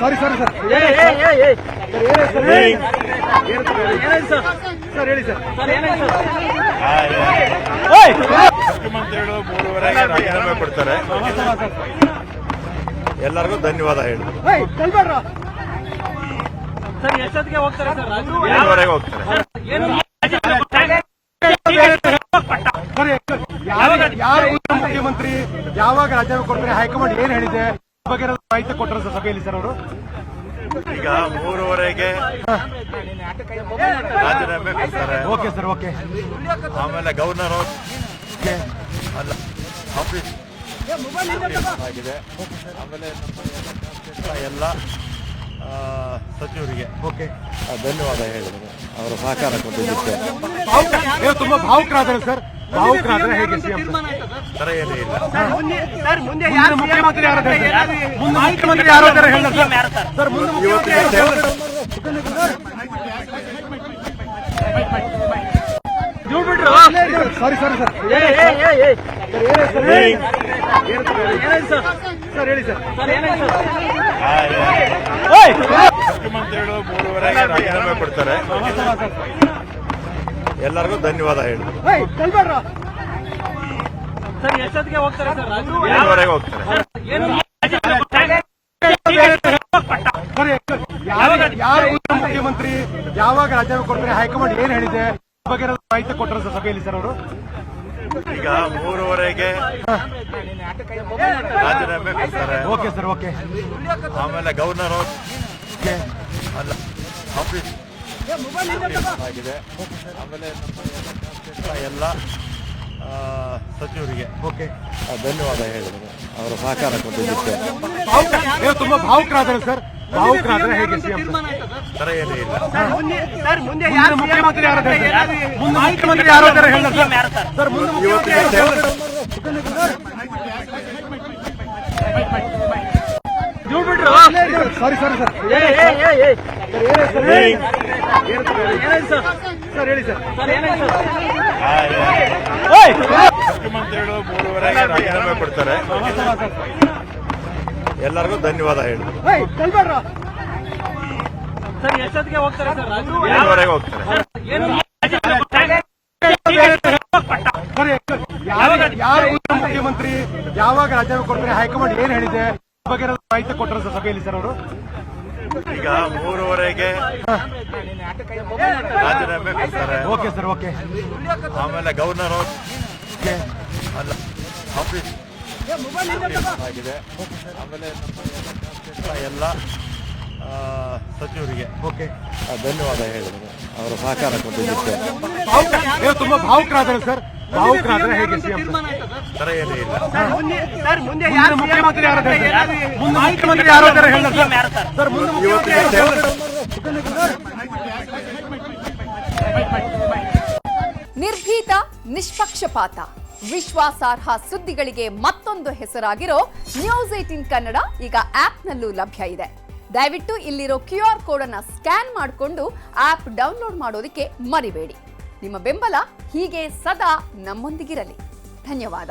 Sorry sir ಹೇಳಿ sir. ಮುಖ್ಯಮಂತ್ರಿಗಳು 3:30ಗೆ ರಾಜೀನಾಮೆ ಕೊಡ್ತಾರೆ. ಎಲ್ಲರಿಗೂ ಧನ್ಯವಾದ ಹೇಳಿ. ಎಷ್ಟೊತ್ತಿಗೆ ಹೋಗ್ತಾರೆ ಸರ್? 3:30ಗೆ ಹೋಗ್ತಾರೆ. ಯಾರು ಮುಖ್ಯಮಂತ್ರಿ ಯಾವಾಗ ರಾಜೀನಾಮೆ ಕೊಡ್ತಾರೆ, ಹೈಕಮಾಂಡ್ ಏನ್ ಹೇಳಿದೆ ಬಗ್ಗೆ ಮಾಹಿತಿ ಕೊಟ್ಟರು ಸರ್ ಸಭೆಯಲ್ಲಿ ಸರ್ ಅವರು? ಈಗ 3:30ಗೆ ರಾಜೀನಾಮೆ ಕೊಡ್ತಾರೆ. Okay sir, okay. ಆಮೇಲೆ ಗವರ್ನರ್ ಅಲ್ಲ ಆಫೀಸ್ ಆಗಿದೆ. ಆಮೇಲೆ ಎಲ್ಲ ಸಚಿವರಿಗೆ ಓಕೆ ಧನ್ಯವಾದ ಹೇಳಿದರು, ಅವರ ಸಹಕಾರ ಕೊಟ್ಟಿದ್ದಕ್ಕೆ. ತುಂಬಾ ಭಾವುಕರಾದ್ರೆ ಸರ್, ಭಾವುಕರಾದ್ರೆ ಹೇಗೆ ಸಿಎಂ ತರ ಏನೂ ಇಲ್ಲ. ಮುಖ್ಯಮಂತ್ರಿ ಮುಖ್ಯಮಂತ್ರಿ ಯಾರು ಸರ್? ಸಾರಿ ಸರ್ ಹೇಳಿ ಸರ್. ಮುಖ್ಯಮಂತ್ರಿಗಳು 3:30ಗೆ ರಾಜೀನಾಮೆ ಕೊಡ್ತಾರೆ. ಎಲ್ಲರಿಗೂ ಧನ್ಯವಾದ ಹೇಳಿ. ಎಷ್ಟೊತ್ತಿಗೆ ಹೋಗ್ತಾರೆ ಸರ್? 3:30ಗೆ ಹೋಗ್ತಾರೆ. ಯಾರು ಮುಖ್ಯಮಂತ್ರಿ ಯಾವಾಗ ರಾಜೀನಾಮೆ ಕೊಡ್ತಾರೆ, ಹೈಕಮಾಂಡ್ ಏನ್ ಹೇಳಿದೆ ಬಗ್ಗೆ ಮಾಹಿತಿ ಕೊಟ್ಟರು ಸರ್ ಸಭೆಯಲ್ಲಿ ಸರ್ ಅವರು? ಈಗ 3:30ಗೆ ರಾಜೀನಾಮೆ ಕೊಡ್ತಾರೆ. Okay sir, okay. ಆಮೇಲೆ ಗವರ್ನರ್ ಅಲ್ಲ ಆಫೀಸ್ ಆಗಿದೆ. ಆಮೇಲೆ ಎಲ್ಲ ಸಚಿವರಿಗೆ ಓಕೆ ಧನ್ಯವಾದ ಹೇಳಿದರು, ಅವರ ಸಹಕಾರ ಕೊಟ್ಟಿದ್ದಕ್ಕೆ. ತುಂಬಾ ಭಾವುಕರಾದ್ರೆ ಸರ್, ಭಾವುಕರಾದ್ರೆ ಹೇಗೆ ಸಿಎಂ ತರ ಏನೂ ಇಲ್ಲ. ಮುಖ್ಯಮಂತ್ರಿ ಯಾರು ಸರ್? ಸಾರಿ ಸರ್ ಹೇಳಿ ಸರ್. ಮುಖ್ಯಮಂತ್ರಿಗಳು 3:30ಗೆ ರಾಜೀನಾಮೆ ಕೊಡ್ತಾರೆ. ಎಲ್ಲರಿಗೂ ಧನ್ಯವಾದ ಹೇಳಿ. ಎಷ್ಟೊತ್ತಿಗೆ ಹೋಗ್ತಾರೆ ಸರ್? 3:30ಗೆ ಹೋಗ್ತಾರೆ. ಯಾರು ಮುಖ್ಯಮಂತ್ರಿ ಯಾವಾಗ ರಾಜೀನಾಮೆ ಕೊಡ್ತಾರೆ, ಹೈಕಮಾಂಡ್ ಏನ್ ಹೇಳಿದೆ ಬಗ್ಗೆ ಮಾಹಿತಿ ಕೊಟ್ಟರು ಸರ್ ಸಭೆಯಲ್ಲಿ ಸರ್ ಅವರು? ಈಗ 3:30ಗೆ ರಾಜೀನಾಮೆ ಕೊಡ್ತಾರೆ. Okay sir, okay. ಆಮೇಲೆ ಗವರ್ನರ್ ಅಲ್ಲ ಆಫೀಸ್ ಆಗಿದೆ. ಆಮೇಲೆ ಎಲ್ಲ ಸಚಿವರಿಗೆ ಓಕೆ ಧನ್ಯವಾದ ಹೇಳಿದರು, ಅವರ ಸಹಕಾರ ಕೊಟ್ಟಿದ್ದಕ್ಕೆ. ತುಂಬಾ ಭಾವುಕರಾದ್ರೆ ಸರ್, ಭಾವುಕರಾದ್ರೆ ಹೇಗೆ ಸಿಎಂ ತರ ಏನೂ ಇಲ್ಲ. ಮುಖ್ಯಮಂತ್ರಿ ಯಾರು ಸರ್? ನಿರ್ಭೀತ, ನಿಷ್ಪಕ್ಷಪಾತ, ವಿಶ್ವಾಸಾರ್ಹ ಸುದ್ದಿಗಳಿಗೆ ಮತ್ತೊಂದು ಹೆಸರಾಗಿರೋ ನ್ಯೂಸ್18 ಕನ್ನಡ ಈಗ ಆಪ್ನಲ್ಲೂ ಲಭ್ಯ ಇದೆ. ದಯವಿಟ್ಟು ಇಲ್ಲಿರೋ QR ಕೋಡ್ ಅನ್ನು ಸ್ಕ್ಯಾನ್ ಮಾಡಿಕೊಂಡು ಆಪ್ ಡೌನ್ಲೋಡ್ ಮಾಡೋದಕ್ಕೆ ಮರಿಬೇಡಿ. ನಿಮ್ಮ ಬೆಂಬಲ ಹೀಗೆ ಸದಾ ನಮ್ಮೊಂದಿಗಿರಲಿ. ಧನ್ಯವಾದ.